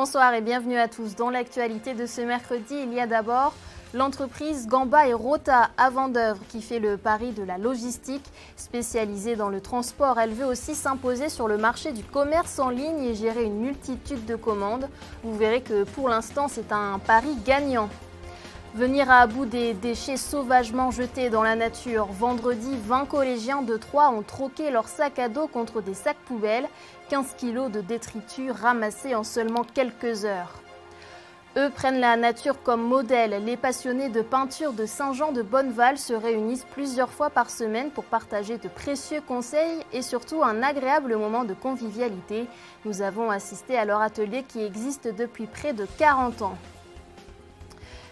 Bonsoir et bienvenue à tous. Dans l'actualité de ce mercredi, il y a d'abord l'entreprise Gamba et Rota à Vendeuvre qui fait le pari de la logistique. Spécialisée dans le transport, elle veut aussi s'imposer sur le marché du commerce en ligne et gérer une multitude de commandes. Vous verrez que pour l'instant, c'est un pari gagnant. Venir à bout des déchets sauvagement jetés dans la nature. Vendredi, 20 collégiens de Troyes ont troqué leurs sacs à dos contre des sacs poubelles. 15 kilos de détritus ramassés en seulement quelques heures. Eux prennent la nature comme modèle. Les passionnés de peinture de Saint-Jean de Bonneval se réunissent plusieurs fois par semaine pour partager de précieux conseils et surtout un agréable moment de convivialité. Nous avons assisté à leur atelier qui existe depuis près de 40 ans.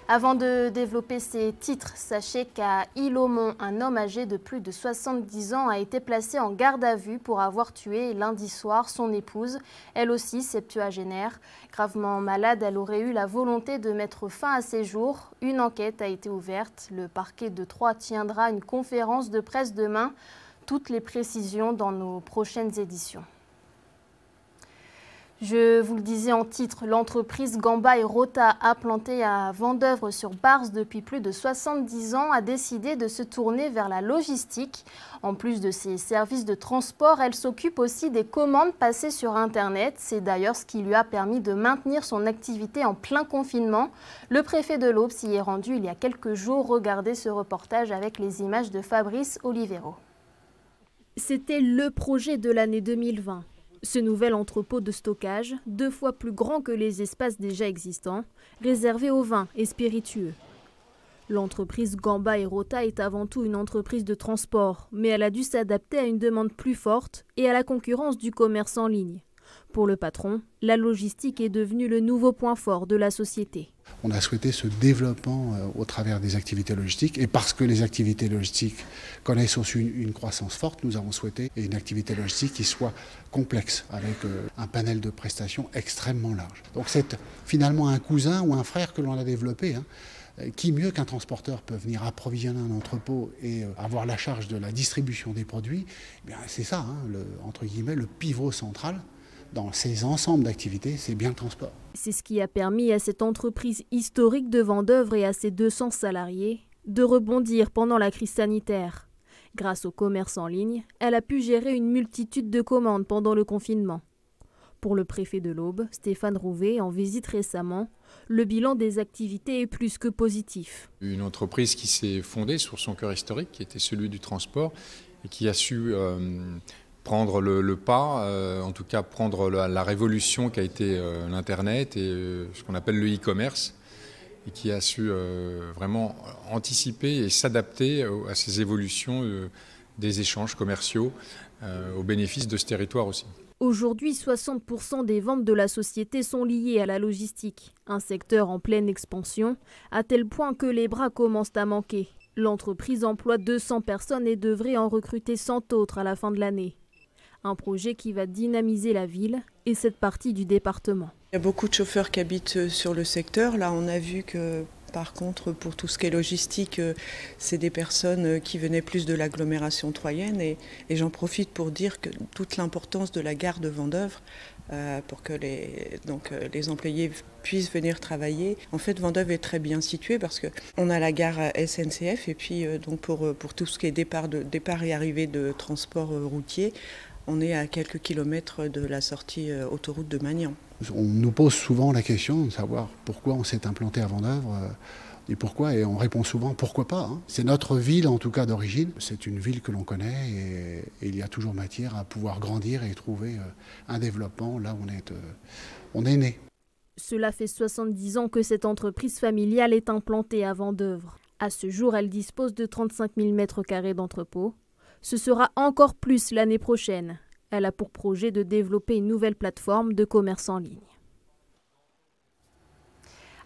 Avant de développer ces titres, sachez qu'à Île-aux-Monts, un homme âgé de plus de 70 ans a été placé en garde à vue pour avoir tué lundi soir son épouse, elle aussi septuagénaire. Gravement malade, elle aurait eu la volonté de mettre fin à ses jours. Une enquête a été ouverte. Le parquet de Troyes tiendra une conférence de presse demain. Toutes les précisions dans nos prochaines éditions. Je vous le disais en titre, l'entreprise Gamba et Rota, implantée à Vendeuvre sur Barse depuis plus de 70 ans, a décidé de se tourner vers la logistique. En plus de ses services de transport, elle s'occupe aussi des commandes passées sur Internet. C'est d'ailleurs ce qui lui a permis de maintenir son activité en plein confinement. Le préfet de l'Aube s'y est rendu il y a quelques jours. Regardez ce reportage avec les images de Fabrice Olivero. C'était le projet de l'année 2020. Ce nouvel entrepôt de stockage, 2 fois plus grand que les espaces déjà existants, réservé aux vins et spiritueux. L'entreprise Gamba et Rota est avant tout une entreprise de transport, mais elle a dû s'adapter à une demande plus forte et à la concurrence du commerce en ligne. Pour le patron, la logistique est devenue le nouveau point fort de la société. On a souhaité ce développement au travers des activités logistiques et parce que les activités logistiques connaissent aussi une croissance forte, nous avons souhaité une activité logistique qui soit complexe avec un panel de prestations extrêmement large. Donc c'est finalement un cousin ou un frère que l'on a développé. Qui mieux qu'un transporteur peut venir approvisionner un entrepôt et avoir la charge de la distribution des produits, c'est ça, entre guillemets, le pivot central. Dans ces ensembles d'activités, c'est bien le transport. C'est ce qui a permis à cette entreprise historique de Vendeuvre et à ses 200 salariés de rebondir pendant la crise sanitaire. Grâce au commerce en ligne, elle a pu gérer une multitude de commandes pendant le confinement. Pour le préfet de l'Aube, Stéphane Rouvet, en visite récemment, le bilan des activités est plus que positif. Une entreprise qui s'est fondée sur son cœur historique, qui était celui du transport, et qui a su prendre le pas, en tout cas prendre la révolution qui a été l'Internet et ce qu'on appelle le e-commerce, et qui a su vraiment anticiper et s'adapter à ces évolutions des échanges commerciaux au bénéfice de ce territoire aussi. Aujourd'hui, 60% des ventes de la société sont liées à la logistique, un secteur en pleine expansion, à tel point que les bras commencent à manquer. L'entreprise emploie 200 personnes et devrait en recruter 100 autres à la fin de l'année. Un projet qui va dynamiser la ville et cette partie du département. Il y a beaucoup de chauffeurs qui habitent sur le secteur. Là, on a vu que, par contre, pour tout ce qui est logistique, c'est des personnes qui venaient plus de l'agglomération troyenne. Et j'en profite pour dire que toute l'importance de la gare de Vendeuvre, pour que les employés puissent venir travailler. En fait, Vendeuvre est très bien située parce qu'on a la gare SNCF et puis donc pour tout ce qui est départ et arrivée de transport routier, on est à quelques kilomètres de la sortie autoroute de Magnan. On nous pose souvent la question de savoir pourquoi on s'est implanté à Vendeuvre et pourquoi, et on répond souvent pourquoi pas. C'est notre ville en tout cas d'origine, c'est une ville que l'on connaît et il y a toujours matière à pouvoir grandir et trouver un développement là où on est né. Cela fait 70 ans que cette entreprise familiale est implantée à Vendeuvre. À ce jour, elle dispose de 35 000 m² d'entrepôt. Ce sera encore plus l'année prochaine. Elle a pour projet de développer une nouvelle plateforme de commerce en ligne.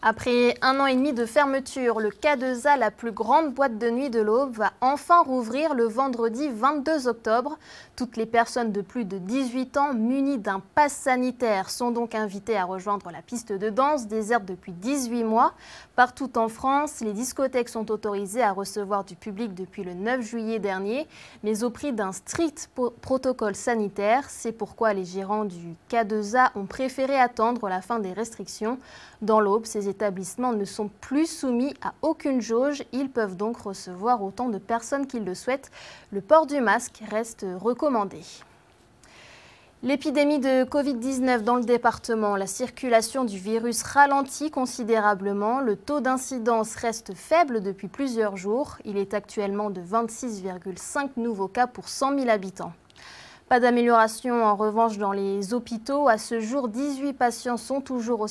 Après 1 an et demi de fermeture, le K2A, la plus grande boîte de nuit de l'Aube, va enfin rouvrir le vendredi 22 octobre. Toutes les personnes de plus de 18 ans munies d'un pass sanitaire sont donc invitées à rejoindre la piste de danse déserte depuis 18 mois. Partout en France, les discothèques sont autorisées à recevoir du public depuis le 9 juillet dernier, mais au prix d'un strict protocole sanitaire. C'est pourquoi les gérants du K2A ont préféré attendre la fin des restrictions. Dans l'Aube, ces établissements ne sont plus soumis à aucune jauge. Ils peuvent donc recevoir autant de personnes qu'ils le souhaitent. Le port du masque reste recommandé. L'épidémie de Covid-19 dans le département, la circulation du virus ralentit considérablement. Le taux d'incidence reste faible depuis plusieurs jours. Il est actuellement de 26,5 nouveaux cas pour 100 000 habitants. Pas d'amélioration en revanche dans les hôpitaux. À ce jour, 18 patients sont toujours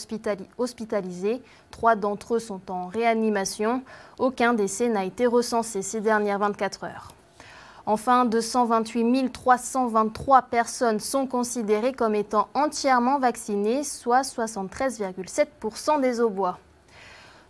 hospitalisés. 3 d'entre eux sont en réanimation. Aucun décès n'a été recensé ces dernières 24 heures. Enfin, 228 323 personnes sont considérées comme étant entièrement vaccinées, soit 73,7% des Aubois.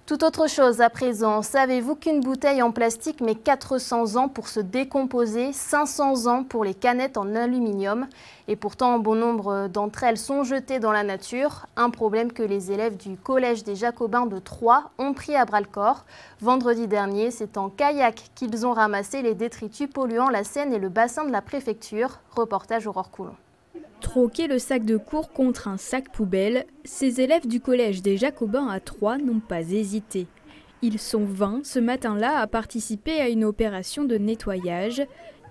Tout autre chose à présent, savez-vous qu'une bouteille en plastique met 400 ans pour se décomposer, 500 ans pour les canettes en aluminium et pourtant bon nombre d'entre elles sont jetées dans la nature, un problème que les élèves du collège des Jacobins de Troyes ont pris à bras-le-corps. Vendredi dernier, c'est en kayak qu'ils ont ramassé les détritus polluant la Seine et le bassin de la préfecture. Reportage Aurore Coulon. Troquer le sac de cours contre un sac poubelle, ces élèves du collège des Jacobins à Troyes n'ont pas hésité. Ils sont 20 ce matin-là à participer à une opération de nettoyage.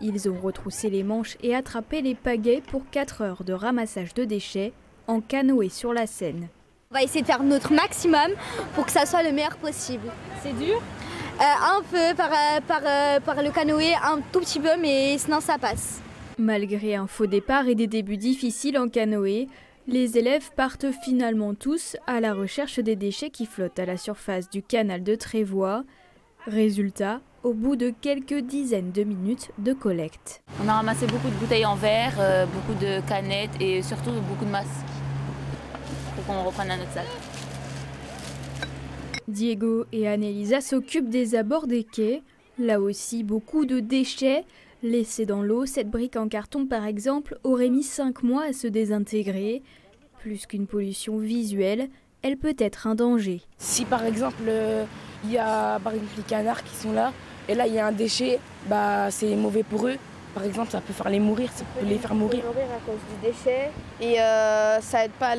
Ils ont retroussé les manches et attrapé les pagaies pour 4 heures de ramassage de déchets en canoë sur la Seine. On va essayer de faire notre maximum pour que ça soit le meilleur possible. C'est dur ? Un peu par le canoë, un tout petit peu, mais sinon ça passe. Malgré un faux départ et des débuts difficiles en canoë, les élèves partent finalement tous à la recherche des déchets qui flottent à la surface du canal de Trévois. Résultat, au bout de quelques dizaines de minutes de collecte. On a ramassé beaucoup de bouteilles en verre, beaucoup de canettes et surtout beaucoup de masques pour qu'on reprenne à notre sac. Diego et Annelisa s'occupent des abords des quais. Là aussi, beaucoup de déchets. Laissée dans l'eau, cette brique en carton par exemple aurait mis 5 mois à se désintégrer. Plus qu'une pollution visuelle, elle peut être un danger. Si par exemple il y a les canards qui sont là et là il y a un déchet, c'est mauvais pour eux. Par exemple, ça peut faire les mourir, ça peut les faire mourir. À cause du déchet et ça aide pas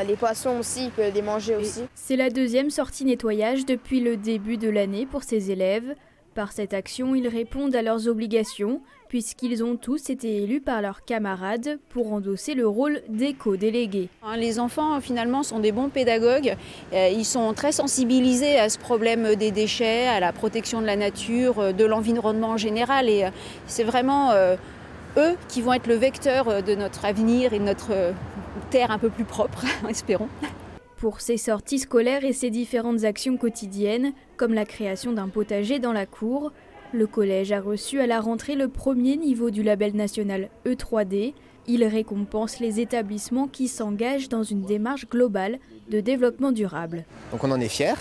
les poissons aussi, ils peuvent les manger aussi. C'est la deuxième sortie nettoyage depuis le début de l'année pour ces élèves. Par cette action, ils répondent à leurs obligations, puisqu'ils ont tous été élus par leurs camarades pour endosser le rôle d'éco-délégués. Les enfants, finalement, sont des bons pédagogues. Ils sont très sensibilisés à ce problème des déchets, à la protection de la nature, de l'environnement en général. Et c'est vraiment eux qui vont être le vecteur de notre avenir et de notre terre un peu plus propre, espérons. Pour ces sorties scolaires et ces différentes actions quotidiennes, comme la création d'un potager dans la cour, le collège a reçu à la rentrée le premier niveau du label national E3D. Il récompense les établissements qui s'engagent dans une démarche globale de développement durable. Donc on en est fiers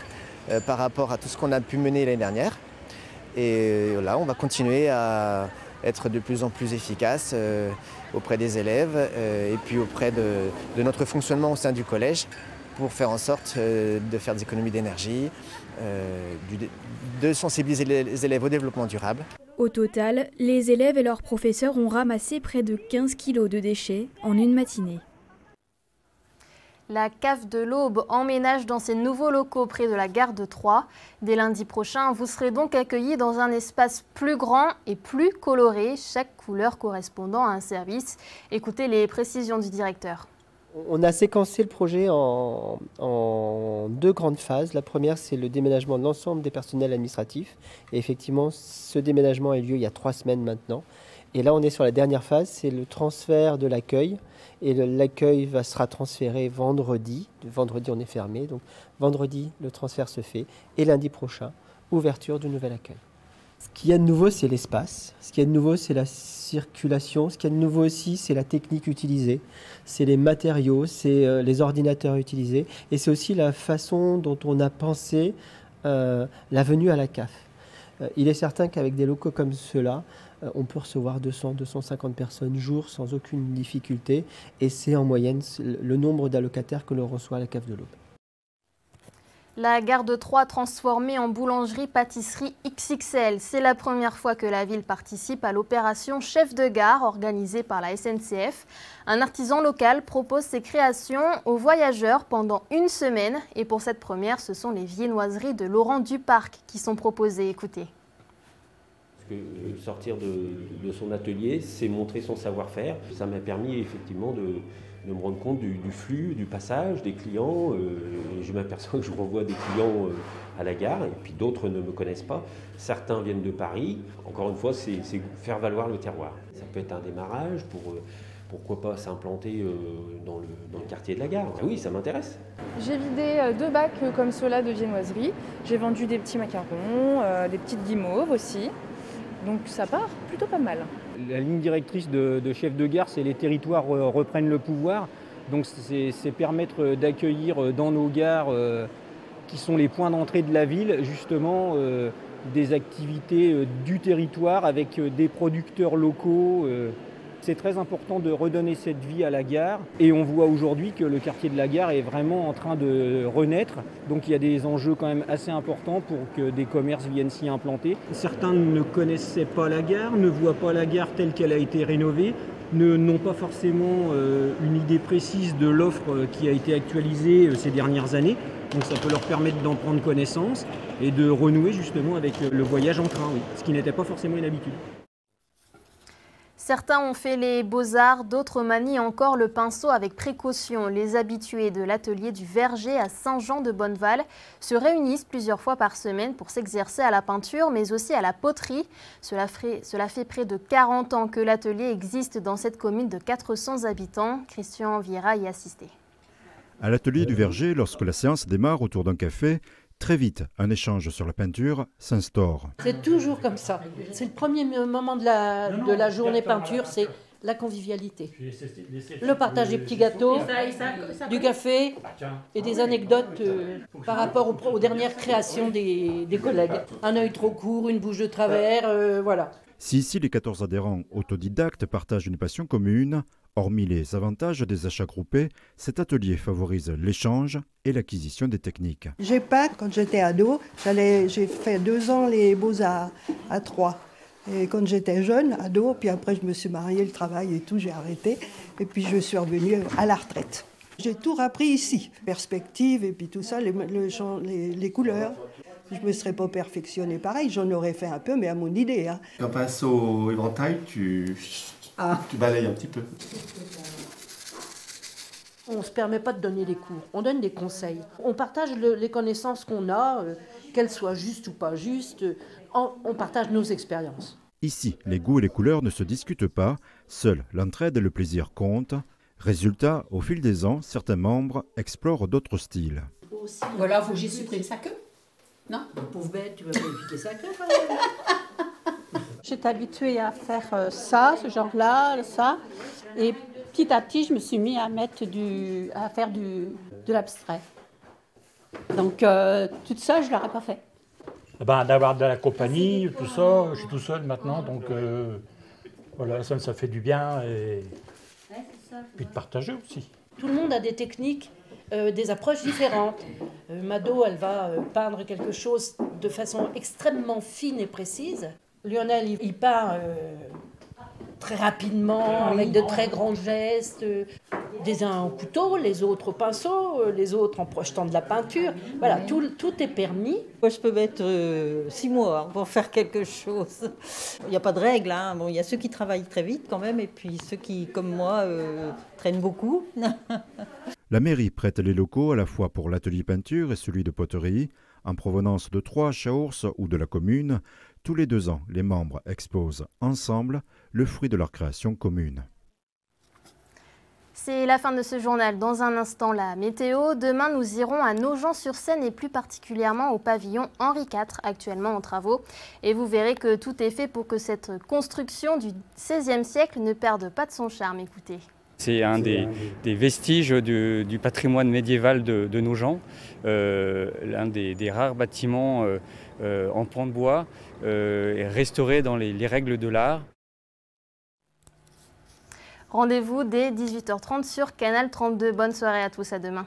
par rapport à tout ce qu'on a pu mener l'année dernière. Et là, on va continuer à être de plus en plus efficace auprès des élèves et puis auprès de notre fonctionnement au sein du collège, pour faire en sorte de faire des économies d'énergie, de sensibiliser les élèves au développement durable. Au total, les élèves et leurs professeurs ont ramassé près de 15 kilos de déchets en une matinée. La cave de l'Aube emménage dans ses nouveaux locaux près de la gare de Troyes. Dès lundi prochain, vous serez donc accueillis dans un espace plus grand et plus coloré, chaque couleur correspondant à un service. Écoutez les précisions du directeur. On a séquencé le projet en 2 grandes phases. La première, c'est le déménagement de l'ensemble des personnels administratifs. Et effectivement, ce déménagement a eu lieu il y a 3 semaines maintenant. Et là, on est sur la dernière phase, c'est le transfert de l'accueil. Et l'accueil sera transféré vendredi. Vendredi, on est fermé. Donc vendredi, le transfert se fait. Et lundi prochain, ouverture du nouvel accueil. Ce qu'il y a de nouveau, c'est l'espace. Ce qu'il y a de nouveau, c'est la circulation. Ce qu'il y a de nouveau aussi, c'est la technique utilisée. C'est les matériaux, c'est les ordinateurs utilisés. Et c'est aussi la façon dont on a pensé la venue à la CAF. Il est certain qu'avec des locaux comme ceux-là, on peut recevoir 200-250 personnes jour sans aucune difficulté. Et c'est en moyenne le nombre d'allocataires que l'on reçoit à la Cave de l'Aube. La gare de Troyes transformée en boulangerie-pâtisserie XXL. C'est la première fois que la ville participe à l'opération Chef de gare organisée par la SNCF. Un artisan local propose ses créations aux voyageurs pendant une semaine. Et pour cette première, ce sont les viennoiseries de Laurent Duparc qui sont proposées. Écoutez. Sortir de son atelier, c'est montrer son savoir-faire. Ça m'a permis effectivement de me rendre compte du flux, du passage des clients. Je m'aperçois que je renvoie des clients à la gare et puis d'autres ne me connaissent pas. Certains viennent de Paris. Encore une fois, c'est faire valoir le terroir. Ça peut être un démarrage pour pourquoi pas s'implanter dans le quartier de la gare. Ah oui, ça m'intéresse. J'ai vidé 2 bacs comme ceux-là de viennoiserie. J'ai vendu des petits macarons, des petites guimauves aussi. Donc ça part plutôt pas mal. La ligne directrice de chef de gare, c'est les territoires reprennent le pouvoir. Donc c'est permettre d'accueillir dans nos gares, qui sont les points d'entrée de la ville, justement des activités du territoire avec des producteurs locaux. C'est très important de redonner cette vie à la gare et on voit aujourd'hui que le quartier de la gare est vraiment en train de renaître. Donc il y a des enjeux quand même assez importants pour que des commerces viennent s'y implanter. Certains ne connaissaient pas la gare, ne voient pas la gare telle qu'elle a été rénovée, n'ont pas forcément une idée précise de l'offre qui a été actualisée ces dernières années. Donc ça peut leur permettre d'en prendre connaissance et de renouer justement avec le voyage en train, oui, ce qui n'était pas forcément une habitude. Certains ont fait les beaux-arts, d'autres manient encore le pinceau avec précaution. Les habitués de l'atelier du Verger à Saint-Jean-de-Bonneval se réunissent plusieurs fois par semaine pour s'exercer à la peinture, mais aussi à la poterie. Cela fait près de 40 ans que l'atelier existe dans cette commune de 400 habitants. Christian Vieira y assistait. À l'atelier du Verger, lorsque la séance démarre autour d'un café, très vite, un échange sur la peinture s'instaure. C'est toujours comme ça. C'est le premier moment de la journée peinture, c'est la convivialité. Le partage des petits gâteaux, du café et des anecdotes par rapport aux dernières créations des collègues. Un œil trop court, une bouche de travers, voilà. Si ici les 14 adhérents autodidactes partagent une passion commune, hormis les avantages des achats groupés, cet atelier favorise l'échange et l'acquisition des techniques. J'ai peint quand j'étais ado, j'ai fait 2 ans les beaux-arts à Troyes. Et quand j'étais jeune, ado, puis après je me suis mariée, le travail et tout, j'ai arrêté. Et puis je suis revenue à la retraite. J'ai tout appris ici, perspective et puis tout ça, les couleurs. Je ne me serais pas perfectionnée pareil, j'en aurais fait un peu, mais à mon idée. Hein. Quand passe au éventail, tu balayes un petit peu. On ne se permet pas de donner des cours, on donne des conseils. On partage les connaissances qu'on a, qu'elles soient justes ou pas justes, on partage nos expériences. Ici, les goûts et les couleurs ne se discutent pas, seule l'entraide et le plaisir comptent. Résultat, au fil des ans, certains membres explorent d'autres styles. Voilà, il faut que j'y supprime sa queue. Non, pauvre bête, tu vas pas lui piquer sa queue. J'étais habituée à faire ça, ce genre-là, ça. Et petit à petit, je me suis mis à faire de l'abstrait. Donc, tout ça, je ne l'aurais pas fait. D'avoir de la compagnie, tout ça, je suis tout seul maintenant, donc voilà, ça fait du bien et puis de partager aussi. Tout le monde a des techniques, des approches différentes. Mado, elle va peindre quelque chose de façon extrêmement fine et précise. Lionel, il peint très rapidement, avec de très grands gestes, des uns au couteau, les autres au pinceau, les autres en projetant de la peinture. Voilà, tout est permis. Moi, je peux mettre 6 mois pour faire quelque chose. Il n'y a pas de règle. Hein. Bon, il y a ceux qui travaillent très vite quand même, et puis ceux qui, comme moi, traînent beaucoup. La mairie prête les locaux à la fois pour l'atelier peinture et celui de poterie. En provenance de Troyes, Chaource ou de la commune, tous les 2 ans, les membres exposent ensemble le fruit de leur création commune. C'est la fin de ce journal. Dans un instant, la météo. Demain, nous irons à Nogent-sur-Seine et plus particulièrement au pavillon Henri IV, actuellement en travaux. Et vous verrez que tout est fait pour que cette construction du XVIe siècle ne perde pas de son charme. Écoutez. C'est un des vestiges du patrimoine médiéval de Nogent, l'un des rares bâtiments en pan de bois restaurés dans les règles de l'art. Rendez-vous dès 18h30 sur Canal 32. Bonne soirée à tous, à demain.